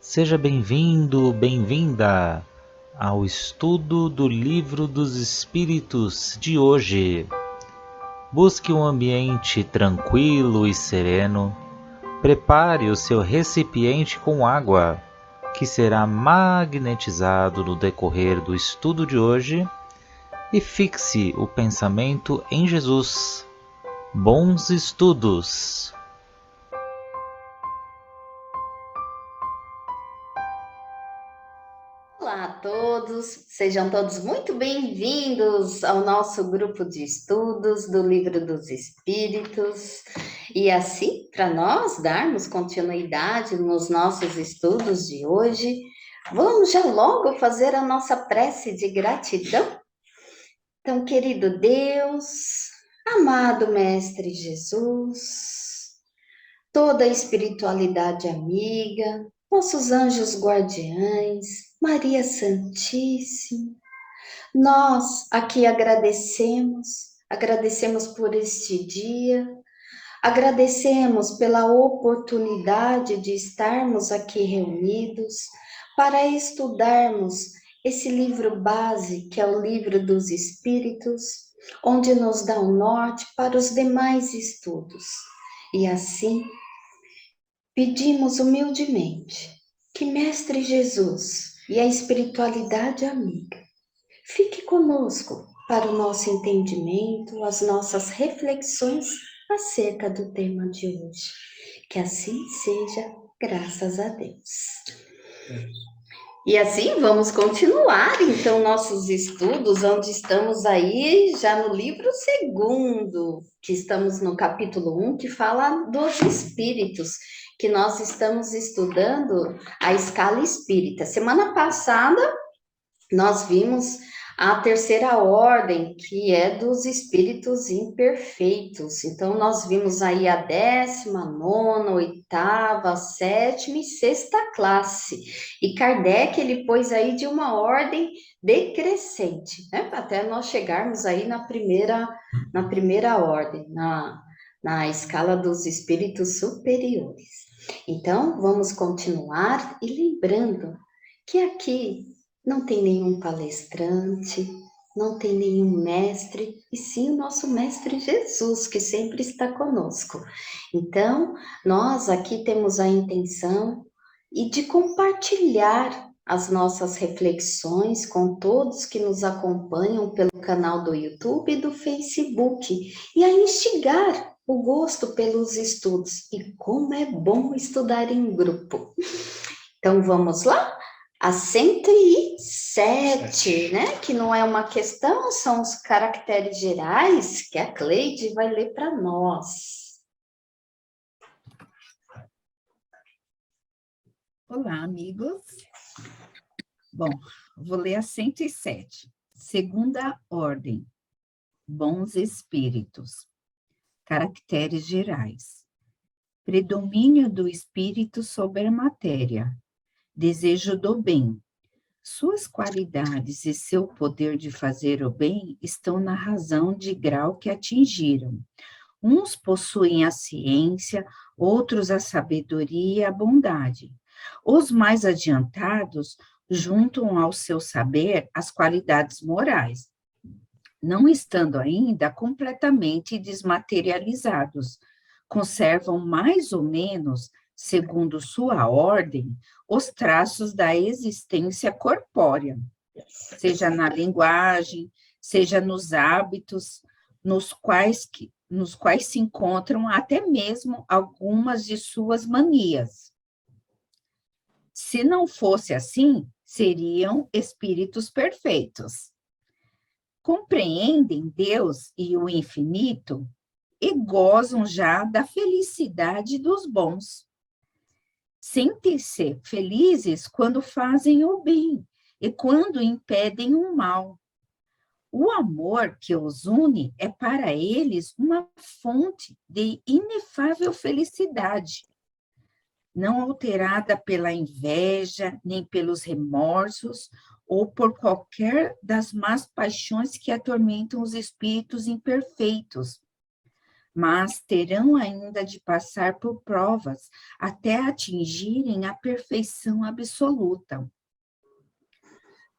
Seja bem-vindo, bem-vinda ao estudo do Livro dos Espíritos de hoje. Busque um ambiente tranquilo e sereno. Prepare o seu recipiente com água, que será magnetizado no decorrer do estudo de hoje, e fixe o pensamento em Jesus. Bons estudos! Olá a todos, sejam todos muito bem-vindos ao nosso grupo de estudos do Livro dos Espíritos. E assim, para nós darmos continuidade nos nossos estudos de hoje, vamos já logo fazer a nossa prece de gratidão. Então, querido Deus, amado Mestre Jesus, toda a espiritualidade amiga, nossos anjos guardiães, Maria Santíssima, nós aqui agradecemos por este dia, agradecemos pela oportunidade de estarmos aqui reunidos para estudarmos esse livro base, que é o Livro dos Espíritos, onde nos dá o norte para os demais estudos. E assim, pedimos humildemente que Mestre Jesus e a espiritualidade amiga fique conosco para o nosso entendimento, as nossas reflexões acerca do tema de hoje. Que assim seja, graças a Deus. E assim vamos continuar então nossos estudos, onde estamos aí já no livro segundo, que estamos no capítulo 1, que fala dos espíritos, que nós estamos estudando a escala espírita. Semana passada nós vimos a terceira ordem, que é dos espíritos imperfeitos. Então, nós vimos aí a 19ª, oitava, sétima e sexta classe. E Kardec, ele pôs aí de uma ordem decrescente, né? Até nós chegarmos aí na primeira ordem, na escala dos espíritos superiores. Então, vamos continuar e lembrando que aqui não tem nenhum palestrante, não tem nenhum mestre, e sim o nosso Mestre Jesus, que sempre está conosco. Então, nós aqui temos a intenção de compartilhar as nossas reflexões com todos que nos acompanham pelo canal do YouTube e do Facebook, e a instigar o gosto pelos estudos. E como é bom estudar em grupo. Então, vamos lá? A 107, né? Que não é uma questão, são os caracteres gerais que a Cleide vai ler para nós. Olá, amigos. Bom, vou ler a 107. Segunda ordem. Bons espíritos. Caracteres gerais. Predomínio do espírito sobre a matéria. Desejo do bem. Suas qualidades e seu poder de fazer o bem estão na razão de grau que atingiram. Uns possuem a ciência, outros a sabedoria e a bondade. Os mais adiantados juntam ao seu saber as qualidades morais, não estando ainda completamente desmaterializados. Conservam mais ou menos, segundo sua ordem, os traços da existência corpórea, seja na linguagem, seja nos hábitos, nos quais se encontram até mesmo algumas de suas manias. Se não fosse assim, seriam espíritos perfeitos. Compreendem Deus e o infinito e gozam já da felicidade dos bons. Sentem-se felizes quando fazem o bem e quando impedem o mal. O amor que os une é para eles uma fonte de inefável felicidade, não alterada pela inveja, nem pelos remorsos, ou por qualquer das más paixões que atormentam os espíritos imperfeitos. mas terão ainda de passar por provas até atingirem a perfeição absoluta.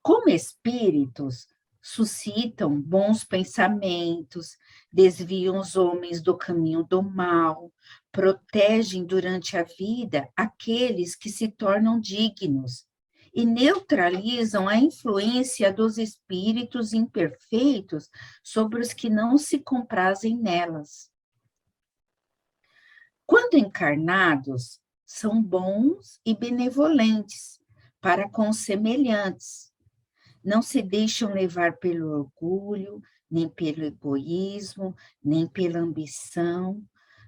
Como espíritos, suscitam bons pensamentos, desviam os homens do caminho do mal, protegem durante a vida aqueles que se tornam dignos e neutralizam a influência dos espíritos imperfeitos sobre os que não se comprazem nelas. Quando encarnados, são bons e benevolentes para com os semelhantes. Não se deixam levar pelo orgulho, nem pelo egoísmo, nem pela ambição,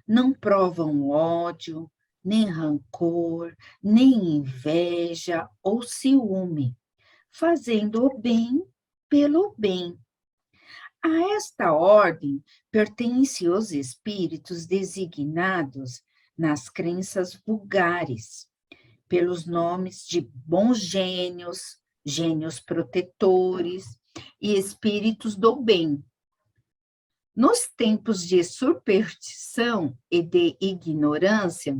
não provam ódio, nem rancor, nem inveja ou ciúme, fazendo o bem pelo bem. A esta ordem pertencem os espíritos designados nas crenças vulgares, pelos nomes de bons gênios, gênios protetores e espíritos do bem. Nos tempos de superstição e de ignorância,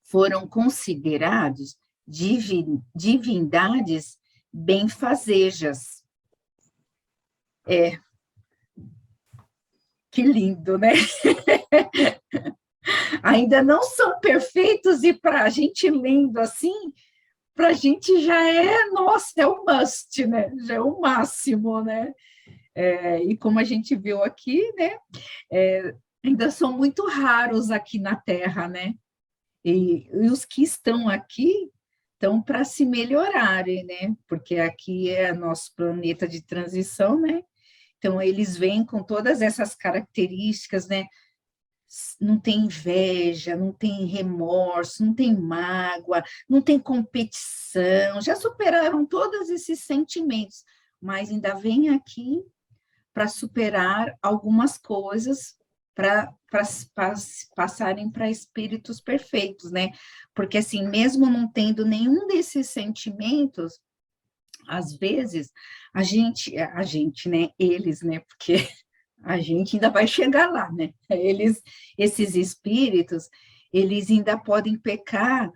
foram considerados divindades benfazejas. Que lindo, né? Ainda não são perfeitos e para a gente lendo assim, para a gente já nossa, é o must, né? Já é o máximo, né? E como a gente viu aqui, né? Ainda são muito raros aqui na Terra, né? E os que estão aqui estão para se melhorarem, né? Porque aqui é nosso planeta de transição, né? Então, eles vêm com todas essas características, né? Não tem inveja, não tem remorso, não tem mágoa, não tem competição, já superaram todos esses sentimentos, mas ainda vêm aqui para superar algumas coisas, para passarem para espíritos perfeitos, né? Porque, assim, mesmo não tendo nenhum desses sentimentos, às vezes, a gente, né? Eles, né? Porque a gente ainda vai chegar lá, né? Esses espíritos, eles ainda podem pecar,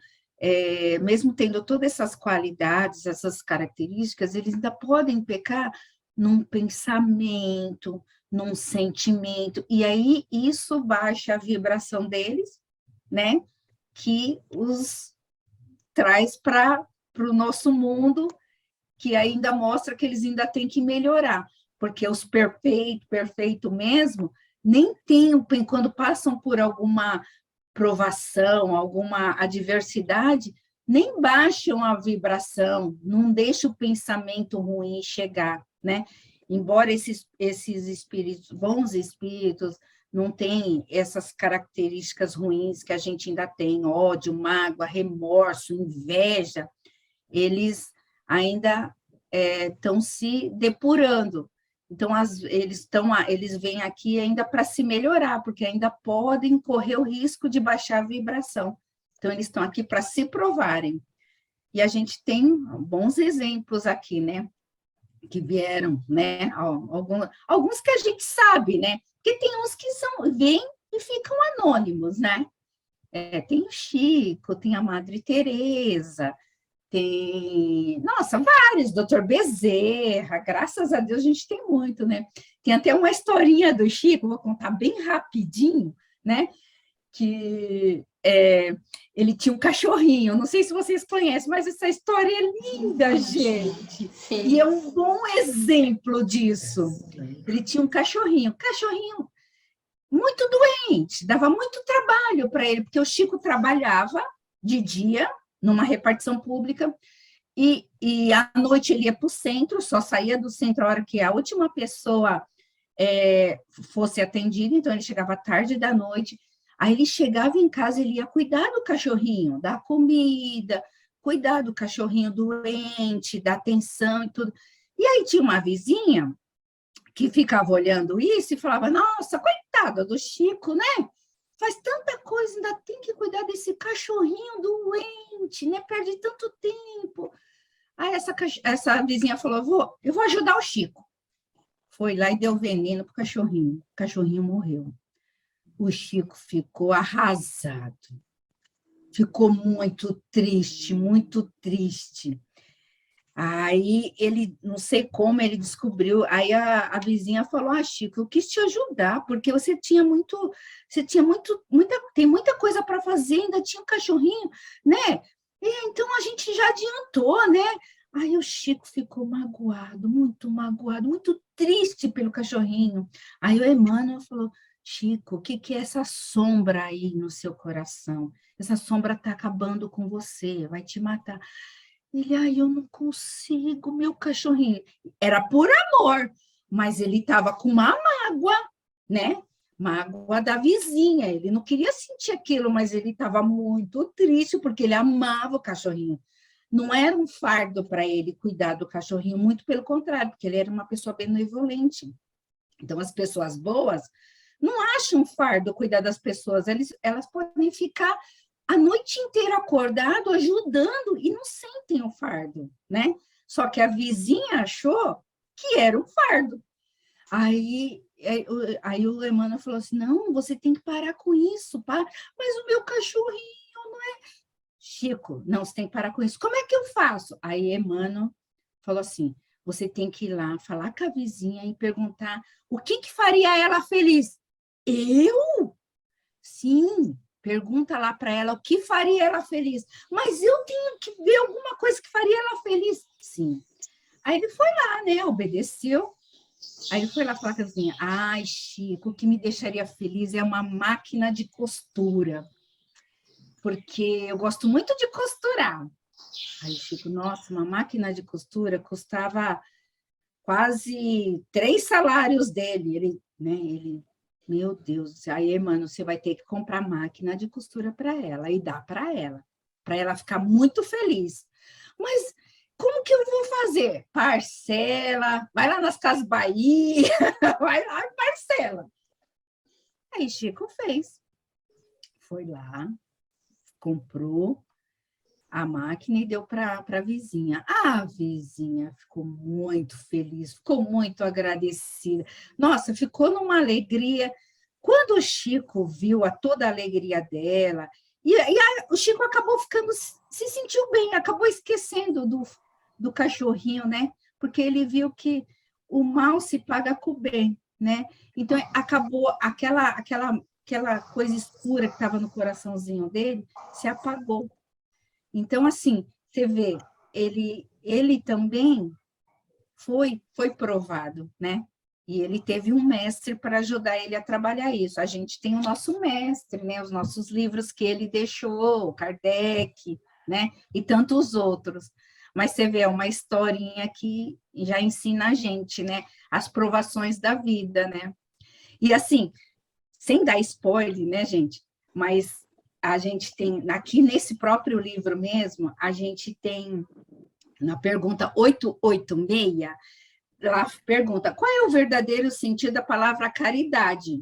mesmo tendo todas essas qualidades, essas características, eles ainda podem pecar num pensamento, num sentimento, e aí isso baixa a vibração deles, né? Que os traz para o nosso mundo, que ainda mostra que eles ainda têm que melhorar, porque os perfeito mesmo, nem tem, quando passam por alguma provação, alguma adversidade, nem baixam a vibração, não deixam o pensamento ruim chegar, né? Embora esses espíritos, bons espíritos, não tenham essas características ruins que a gente ainda tem, ódio, mágoa, remorso, inveja, eles ainda estão se depurando. Então, eles vêm aqui ainda para se melhorar, porque ainda podem correr o risco de baixar a vibração. Então, eles estão aqui para se provarem. E a gente tem bons exemplos aqui, né? Que vieram, né? Alguns que a gente sabe, né? Porque tem uns que vêm e ficam anônimos, né? Tem o Chico, tem a Madre Teresa, tem, nossa, vários, Dr. Bezerra, graças a Deus a gente tem muito, né? Tem até uma historinha do Chico, vou contar bem rapidinho, né? Que ele tinha um cachorrinho, não sei se vocês conhecem, mas essa história é linda, gente. Sim. E é um bom exemplo disso. Ele tinha um cachorrinho muito doente, dava muito trabalho para ele, porque o Chico trabalhava de dia, numa repartição pública, e à noite ele ia para o centro, só saía do centro a hora que a última pessoa fosse atendida, então ele chegava tarde da noite, aí ele chegava em casa, ele ia cuidar do cachorrinho, dar comida, cuidar do cachorrinho doente, dar atenção e tudo. E aí tinha uma vizinha que ficava olhando isso e falava, nossa, coitada do Chico, né? Faz tanta coisa, ainda tem que cuidar desse cachorrinho doente, né? Perde tanto tempo. Aí essa vizinha falou, eu vou ajudar o Chico. Foi lá e deu veneno pro cachorrinho. O cachorrinho morreu. O Chico ficou arrasado. Ficou muito triste, muito triste. Aí ele, não sei como, ele descobriu, aí a vizinha falou, Chico, eu quis te ajudar, porque tem muita coisa para fazer, ainda tinha um cachorrinho, né? Então a gente já adiantou, né? Aí o Chico ficou magoado, muito triste pelo cachorrinho. Aí o Emmanuel falou, Chico, o que é essa sombra aí no seu coração? Essa sombra está acabando com você, vai te matar. Ele, eu não consigo, meu cachorrinho. Era por amor, mas ele estava com uma mágoa, né? Mágoa da vizinha. Ele não queria sentir aquilo, mas ele estava muito triste, porque ele amava o cachorrinho. Não era um fardo para ele cuidar do cachorrinho, muito pelo contrário, porque ele era uma pessoa benevolente. Então, as pessoas boas não acham um fardo cuidar das pessoas, elas podem ficar a noite inteira acordado, ajudando, e não sentem o fardo, né? Só que a vizinha achou que era um fardo. Aí o Emmanuel falou assim, não, você tem que parar com isso, mas o meu cachorrinho não é... Chico, não, você tem que parar com isso. Como é que eu faço? Aí Emmanuel falou assim, você tem que ir lá, falar com a vizinha e perguntar o que faria ela feliz. Eu? Sim, pergunta lá para ela o que faria ela feliz. Mas eu tenho que ver alguma coisa que faria ela feliz. Sim. Aí ele foi lá, né? Obedeceu. Aí ele foi lá falar com a vizinha. Chico, o que me deixaria feliz é uma máquina de costura. Porque eu gosto muito de costurar. Aí Chico, nossa, uma máquina de costura custava quase 3 salários dele. Ele, meu Deus, aí, mano, você vai ter que comprar máquina de costura para ela e dar para ela ficar muito feliz. Mas como que eu vou fazer? Parcela, vai lá nas Casas Bahia, vai lá e parcela. Aí Chico fez. Foi lá, comprou a máquina e deu para a vizinha. A vizinha ficou muito feliz, ficou muito agradecida. Nossa, ficou numa alegria. Quando o Chico viu toda a alegria dela, o Chico acabou se sentiu bem, acabou esquecendo do cachorrinho, né? Porque ele viu que o mal se paga com o bem, né? Então, acabou aquela coisa escura que estava no coraçãozinho dele, se apagou. Então, assim, você vê, ele também foi provado, né? E ele teve um mestre para ajudar ele a trabalhar isso. A gente tem o nosso mestre, né? Os nossos livros que ele deixou, Kardec, né? E tantos outros. Mas você vê, é uma historinha que já ensina a gente, né? As provações da vida, né? E assim, sem dar spoiler, né, gente? Mas a gente tem, aqui nesse próprio livro mesmo, a gente tem, na pergunta 886, ela pergunta, qual é o verdadeiro sentido da palavra caridade?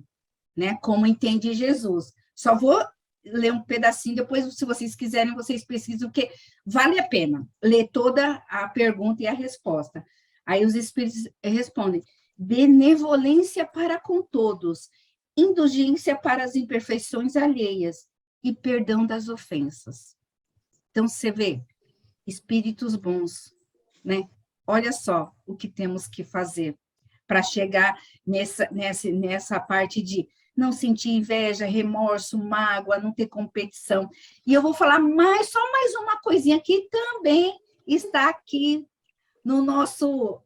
Né? Como entende Jesus? Só vou ler um pedacinho, depois, se vocês quiserem, vocês pesquisam, porque vale a pena ler toda a pergunta e a resposta. Aí os espíritos respondem, benevolência para com todos, indulgência para as imperfeições alheias e perdão das ofensas. Então, você vê, espíritos bons, né? Olha só o que temos que fazer para chegar nessa parte de não sentir inveja, remorso, mágoa, não ter competição. E eu vou falar só mais uma coisinha que também está aqui no nosso,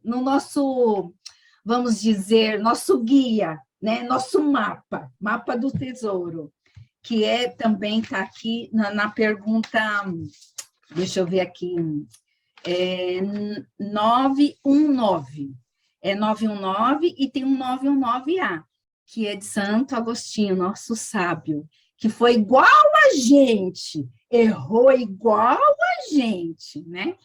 vamos dizer, nosso guia, né? Nosso mapa do tesouro, que também está aqui na pergunta, deixa eu ver aqui, 919. É 919 e tem um 919A, que é de Santo Agostinho, nosso sábio, que foi igual a gente, errou igual a gente, né?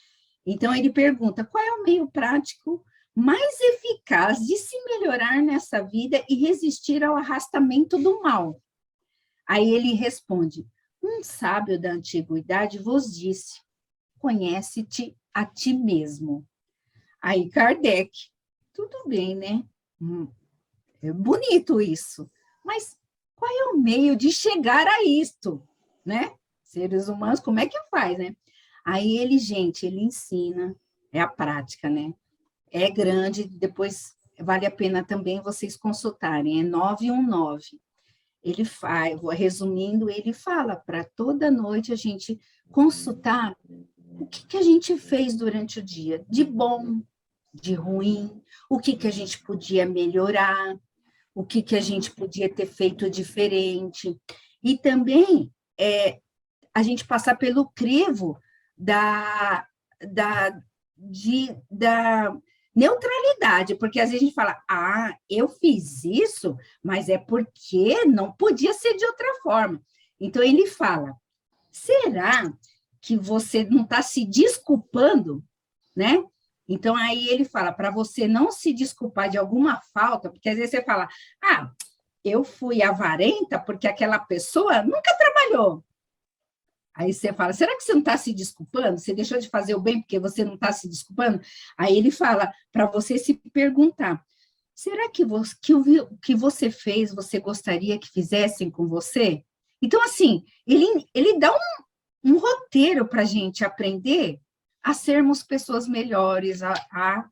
Então, ele pergunta, qual é o meio prático mais eficaz de se melhorar nessa vida e resistir ao arrastamento do mal? Aí ele responde, um sábio da antiguidade vos disse, conhece-te a ti mesmo. Aí Kardec, tudo bem, né? É bonito isso, mas qual é o meio de chegar a isto, né? Seres humanos, como é que faz, né? Aí ele, gente, ele ensina, é a prática, né? É grande, depois vale a pena também vocês consultarem, é 919. Ele faz, resumindo, ele fala para toda noite a gente consultar o que a gente fez durante o dia, de bom, de ruim, o que a gente podia melhorar, o que a gente podia ter feito diferente. E também a gente passar pelo crivo da, da neutralidade, porque às vezes a gente fala, eu fiz isso, mas é porque não podia ser de outra forma. Então ele fala, será que você não está se desculpando, né? Então, aí ele fala, para você não se desculpar de alguma falta, porque às vezes você fala, eu fui avarenta porque aquela pessoa nunca trabalhou. Aí você fala, será que você não está se desculpando? Você deixou de fazer o bem porque você não está se desculpando? Aí ele fala para você se perguntar, será que o que você fez, você gostaria que fizessem com você? Então, assim, ele dá um roteiro para a gente aprender a sermos pessoas melhores, a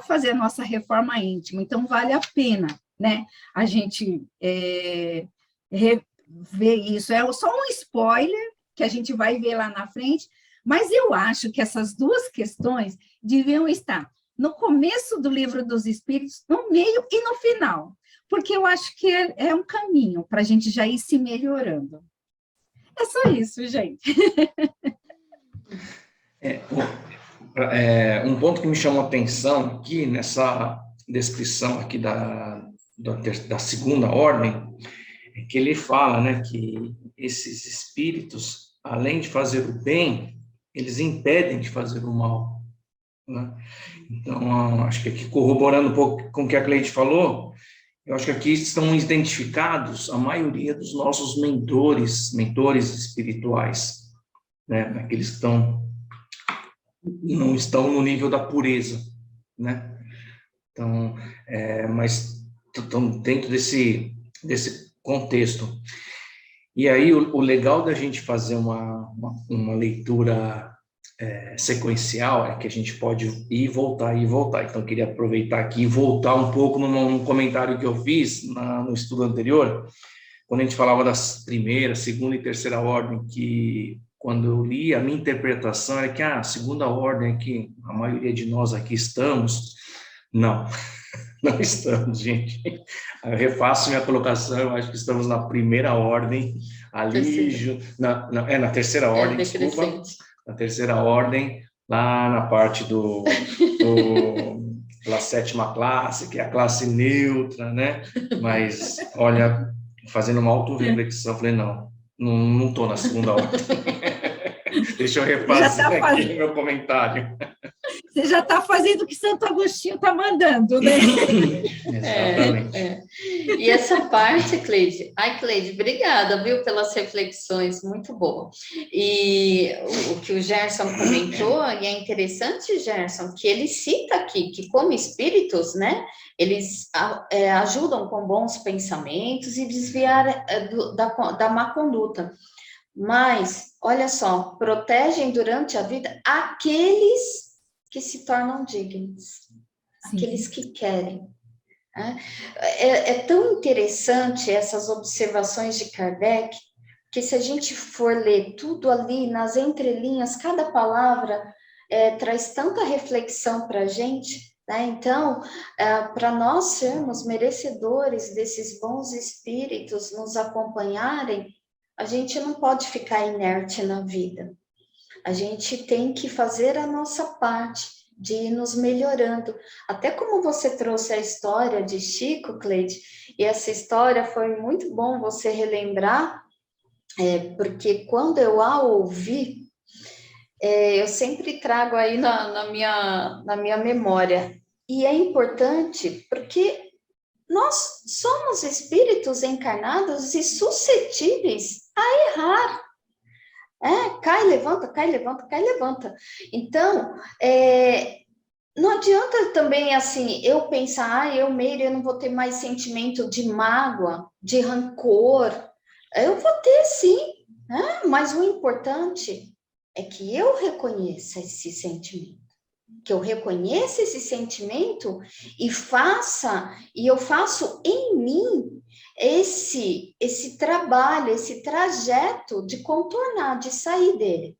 fazer a nossa reforma íntima. Então, vale a pena, né? A gente ver isso. É só um spoiler que a gente vai ver lá na frente, mas eu acho que essas duas questões deviam estar no começo do Livro dos Espíritos, no meio e no final, porque eu acho que é um caminho para a gente já ir se melhorando. É só isso, gente. Um ponto que me chamou a atenção aqui, nessa descrição aqui da segunda ordem, é que ele fala, né, que esses espíritos, além de fazer o bem, eles impedem de fazer o mal, né? Então, acho que aqui, corroborando um pouco com o que a Cleide falou, eu acho que aqui estão identificados a maioria dos nossos mentores espirituais, né? Aqueles que não estão no nível da pureza, né? Então, mas estão dentro desse contexto. E aí, o legal da gente fazer uma leitura sequencial é que a gente pode ir e voltar, ir e voltar. Então, eu queria aproveitar aqui e voltar um pouco num comentário que eu fiz no estudo anterior, quando a gente falava das primeira, segunda e terceira ordem, que quando eu li, a minha interpretação era que a segunda ordem é que a maioria de nós aqui estamos. Não, não estamos, gente. Eu refaço minha colocação, eu acho que estamos na primeira ordem, ali, na terceira ordem, desculpa, na terceira ordem, lá na parte pela sétima classe, que é a classe neutra, né? Mas, olha, fazendo uma autorreflexão, falei, não estou na segunda ordem. Deixa eu refazer aqui no meu comentário. Você já está fazendo o que Santo Agostinho está mandando, né? Exatamente. E essa parte, Cleide... Cleide, obrigada, viu, pelas reflexões, muito boa. E o que o Gerson comentou, e é interessante, Gerson, que ele cita aqui que, como espíritos, né, eles ajudam com bons pensamentos e desviar da má conduta. Mas, olha só, protegem durante a vida aqueles que se tornam dignos, sim, aqueles que querem. É tão interessante essas observações de Kardec, que se a gente for ler tudo ali nas entrelinhas, cada palavra traz tanta reflexão para a gente, né? Então, para nós sermos merecedores desses bons espíritos nos acompanharem, a gente não pode ficar inerte na vida. A gente tem que fazer a nossa parte de ir nos melhorando. Até como você trouxe a história de Chico, Cleide, e essa história foi muito bom você relembrar, porque quando eu a ouvi, eu sempre trago aí na minha memória. E é importante porque nós somos espíritos encarnados e suscetíveis a errar. Cai, levanta, cai, levanta, cai, levanta. Então, não adianta também, assim, eu pensar, eu, Meire, eu não vou ter mais sentimento de mágoa, de rancor. Eu vou ter, sim, né? Mas o importante é que eu reconheça esse sentimento. Que eu reconheça esse sentimento e eu faço em mim esse trabalho, esse trajeto de contornar, de sair dele.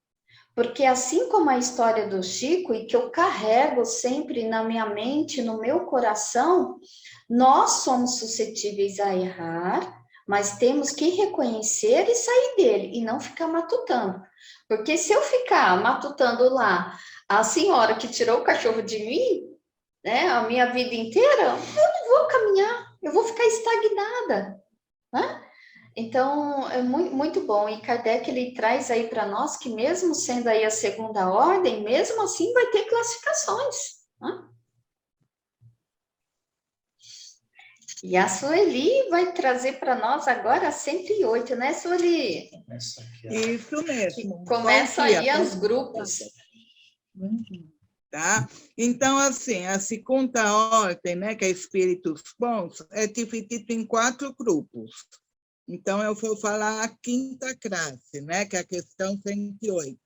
Porque assim como a história do Chico, e que eu carrego sempre na minha mente, no meu coração, nós somos suscetíveis a errar, mas temos que reconhecer e sair dele, e não ficar matutando. Porque se eu ficar matutando lá a senhora que tirou o cachorro de mim, né, a minha vida inteira, eu não vou caminhar, eu vou ficar estagnada, né? Então, é muito, muito bom. E Kardec, ele traz aí para nós que mesmo sendo aí a segunda ordem, mesmo assim vai ter classificações, né? E a Sueli vai trazer para nós agora a 108, né, Sueli? Isso mesmo. Que começa aí os grupos. Tá? Então, assim, a segunda ordem, né, que é espíritos bons, é dividida em 4 grupos. Então, eu vou falar a quinta classe, né, que é a questão 108.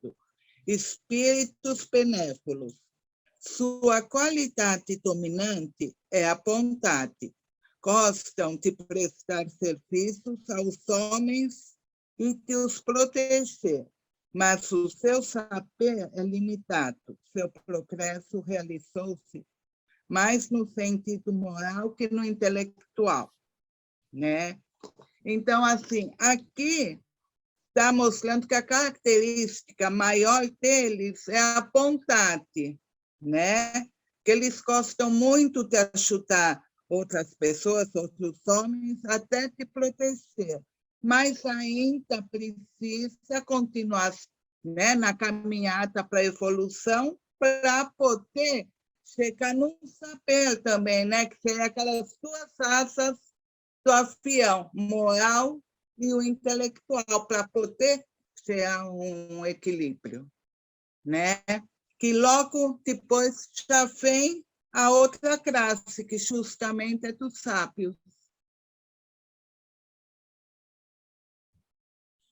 Espíritos benévolos. Sua qualidade dominante é a bondade. Gostam de prestar serviços aos homens e de os proteger, mas o seu saber é limitado. Seu progresso realizou-se mais no sentido moral que no intelectual, né? Então, assim, aqui está mostrando que a característica maior deles é a bondade, né? Que eles gostam muito de ajudar outras pessoas, outros homens, até de proteger. Mas ainda precisa continuar, né, na caminhada para a evolução, para poder chegar num saber também, né? Que seria aquelas 2 asas do avião, moral e o intelectual, para poder chegar um equilíbrio, né? Que logo depois já vem a outra classe, que justamente é dos sábios.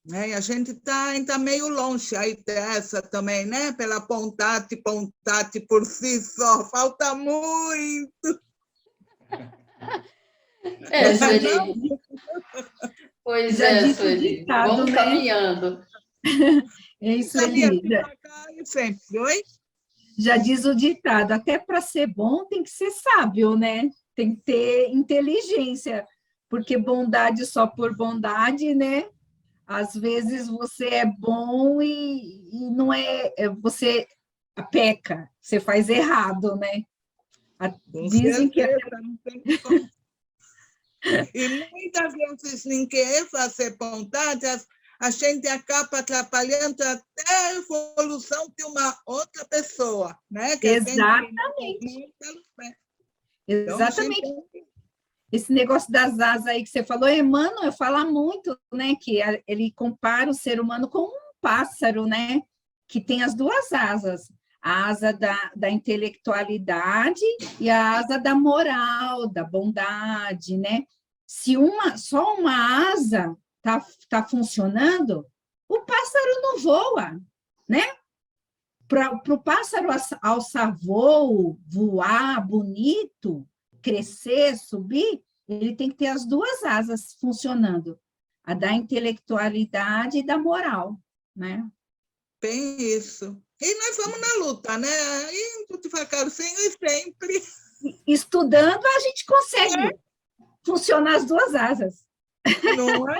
E a gente está ainda meio longe aí dessa também, né? Pela bondade por si só, falta muito. Sueli. Pois Já disse o Sueli. ditado, Vamos né? caminhando. É isso, Eli. Sempre, oi? Já diz o ditado, até para ser bom tem que ser sábio, né? Tem que ter inteligência, porque bondade só por bondade, né? Às vezes você é bom e não você peca, você faz errado, né? Dizem que não tem como. E muitas vezes ninguém fazer bondade, a gente acaba atrapalhando até a evolução de uma outra pessoa, né? Que exatamente. Então, Exatamente. Esse negócio das asas aí que você falou, Emmanuel fala muito, né? Que ele compara o ser humano com um pássaro, né? Que tem as 2 asas. A asa da intelectualidade e a asa da moral, da bondade, né? Se só uma asa tá funcionando, o pássaro não voa, né? Para o pássaro alçar voo, voar bonito, crescer, subir, ele tem que ter as 2 asas funcionando, a da intelectualidade e da moral, né? Bem isso. E nós vamos na luta, né? Indo devagarzinho e sempre. Estudando, a gente consegue funcionar as 2 asas. Não é?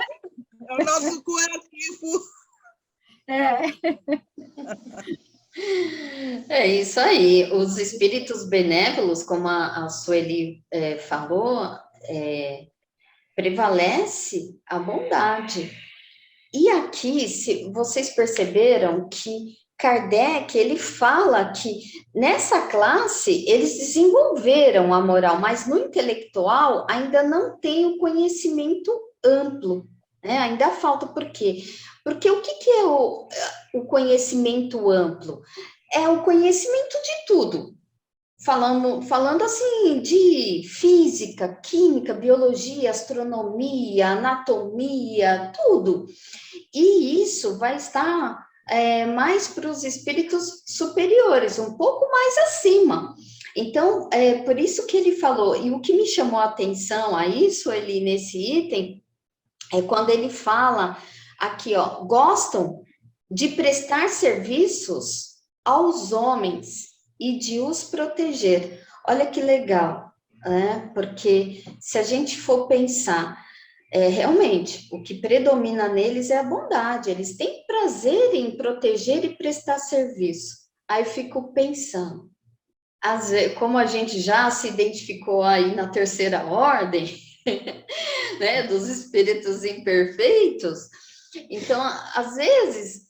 É o nosso curativo. É isso aí. Os espíritos benévolos, como a Sueli falou, prevalece a bondade. E aqui, se vocês perceberam que Kardec, ele fala que nessa classe eles desenvolveram a moral, mas no intelectual ainda não tem o conhecimento amplo, né? Ainda falta, por quê? Porque o que é o conhecimento amplo? É o conhecimento de tudo, falando assim de física, química, biologia, astronomia, anatomia, tudo. E isso vai estar mais para os espíritos superiores, um pouco mais acima. Então, é por isso que ele falou, e o que me chamou a atenção a isso, ele nesse item, é quando ele fala aqui, ó, gostam de prestar serviços aos homens e de os proteger. Olha que legal, né? Porque se a gente for pensar, realmente, o que predomina neles é a bondade, eles têm prazer em proteger e prestar serviço. Aí eu fico pensando, às vezes, como a gente já se identificou aí na terceira ordem, né, dos espíritos imperfeitos, então, às vezes,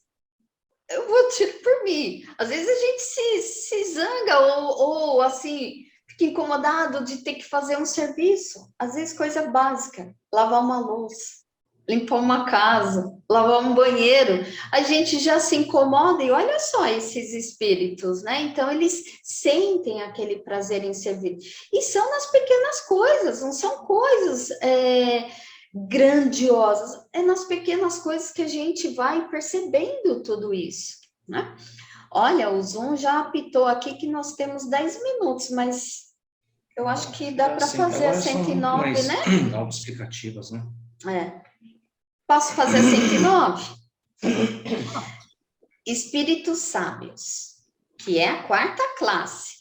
eu vou tirar por mim. Às vezes a gente se zanga ou assim, fica incomodado de ter que fazer um serviço. Às vezes coisa básica, lavar uma louça, limpar uma casa, lavar um banheiro. A gente já se incomoda e olha só esses espíritos, né? Então eles sentem aquele prazer em servir. E são nas pequenas coisas, não são coisas grandiosas, é nas pequenas coisas que a gente vai percebendo tudo isso, né? Olha, o Zoom já apitou aqui que nós temos 10 minutos, mas eu acho que dá para fazer a 109, mais né? autoexplicativas, né? Posso fazer a 109? Espíritos sábios, que é a quarta classe.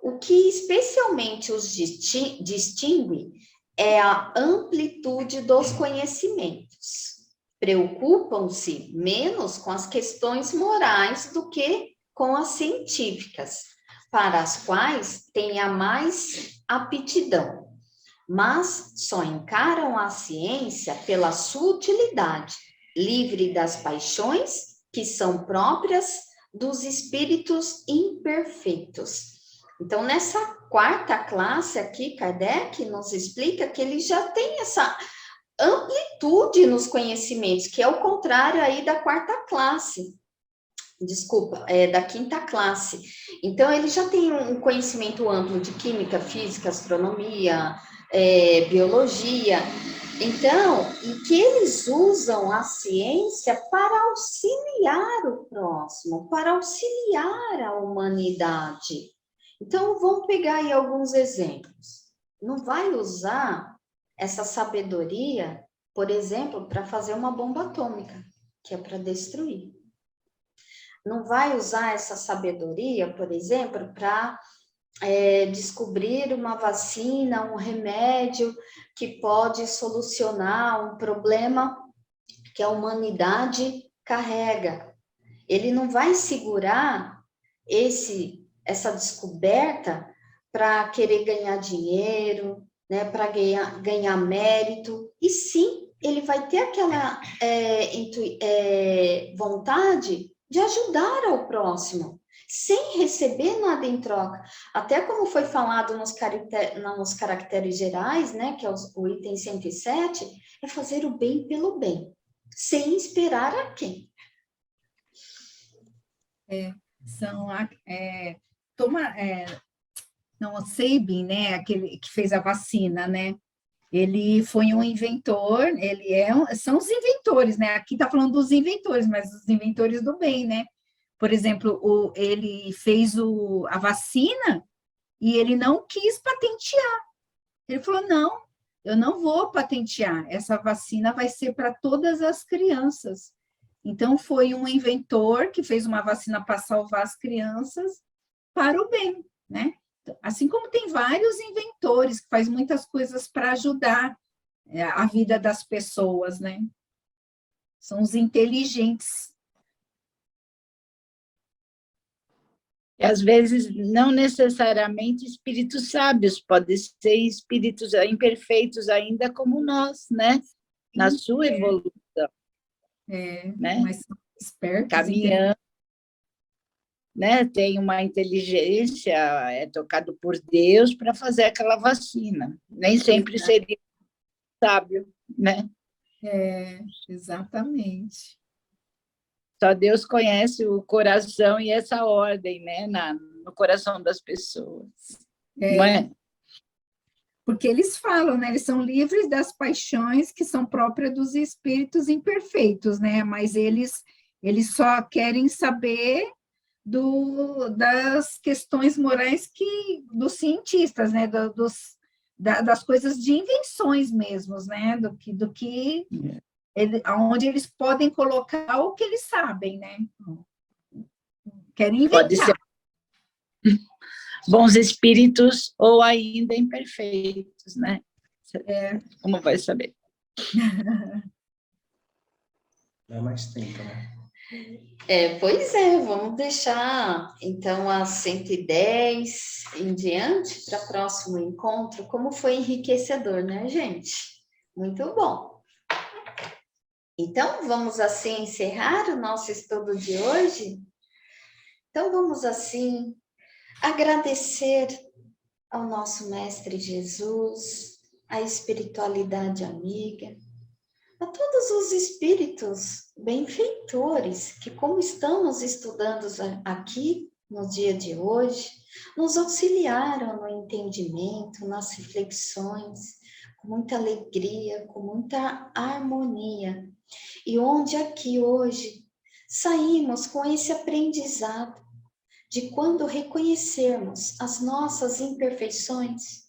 O que especialmente os distingue é a amplitude dos conhecimentos. Preocupam-se menos com as questões morais do que com as científicas, para as quais têm a mais aptidão, mas só encaram a ciência pela sua utilidade, livre das paixões que são próprias dos espíritos imperfeitos. Então, nessa quarta classe aqui, Kardec nos explica que ele já tem essa amplitude nos conhecimentos, que é o contrário aí da quarta classe. Desculpa, da quinta classe. Então, ele já tem um conhecimento amplo de química, física, astronomia, biologia. Então, e que eles usam a ciência para auxiliar o próximo, para auxiliar a humanidade. Então, vamos pegar aí alguns exemplos. Não vai usar essa sabedoria, por exemplo, para fazer uma bomba atômica, que é para destruir. Não vai usar essa sabedoria, por exemplo, para descobrir uma vacina, um remédio que pode solucionar um problema que a humanidade carrega. Ele não vai segurar essa descoberta para querer ganhar dinheiro, né, para ganhar mérito, e sim, ele vai ter aquela vontade de ajudar ao próximo, sem receber nada em troca. Até como foi falado nos caracteres gerais, né, que é o item 107, é fazer o bem pelo bem, sem esperar a quem. O Sabin, né, aquele que fez a vacina, né? Ele foi um inventor, são os inventores, né? Aqui está falando dos inventores, mas os inventores do bem, né? Por exemplo, ele fez a vacina e ele não quis patentear. Ele falou, não, eu não vou patentear, essa vacina vai ser para todas as crianças. Então, foi um inventor que fez uma vacina para salvar as crianças para o bem, né? Assim como tem vários inventores que fazem muitas coisas para ajudar a vida das pessoas, né? São os inteligentes. E, às vezes, não necessariamente espíritos sábios, podem ser espíritos imperfeitos ainda como nós, né? Na sua evolução. Né? Mas são espertos. Caminhando, né? Tem uma inteligência, é tocado por Deus para fazer aquela vacina. Nem sempre seria sábio, né? Exatamente. Só Deus conhece o coração e essa ordem, né? no coração das pessoas. Não é? Porque eles falam, né? Eles são livres das paixões que são próprias dos espíritos imperfeitos, né? Mas eles só querem saber das questões morais dos cientistas, né? Das coisas de invenções mesmos, né? Onde eles podem colocar o que eles sabem, né? Querem inventar. Pode ser bons espíritos ou ainda imperfeitos, né? Como vai saber? Dá mais tempo, né? Pois é, vamos deixar então as 110 em diante para o próximo encontro. Como foi enriquecedor, né, gente? Muito bom. Então, vamos assim encerrar o nosso estudo de hoje? Então, vamos assim agradecer ao nosso Mestre Jesus, à espiritualidade amiga, a todos os espíritos benfeitores que, como estamos estudando aqui no dia de hoje, nos auxiliaram no entendimento, nas reflexões, com muita alegria, com muita harmonia. E onde aqui hoje saímos com esse aprendizado de quando reconhecermos as nossas imperfeições,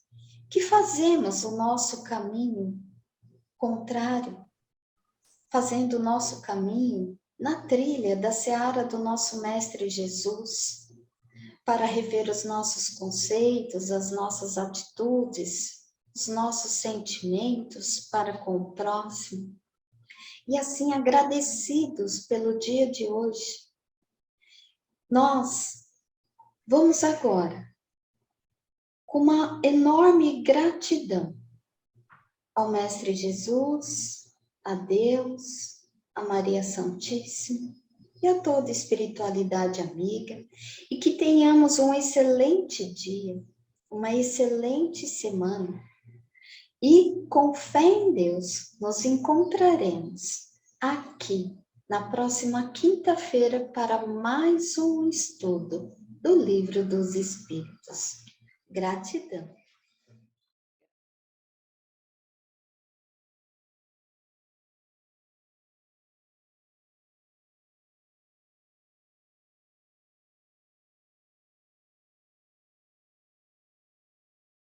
que fazemos o nosso caminho contrário, fazendo o nosso caminho na trilha da seara do nosso Mestre Jesus, para rever os nossos conceitos, as nossas atitudes, os nossos sentimentos para com o próximo. E assim, agradecidos pelo dia de hoje, nós vamos agora, com uma enorme gratidão ao Mestre Jesus, a Deus, a Maria Santíssima e a toda espiritualidade amiga, e que tenhamos um excelente dia, uma excelente semana. E com fé em Deus, nos encontraremos aqui na próxima quinta-feira para mais um estudo do Livro dos Espíritos. Gratidão.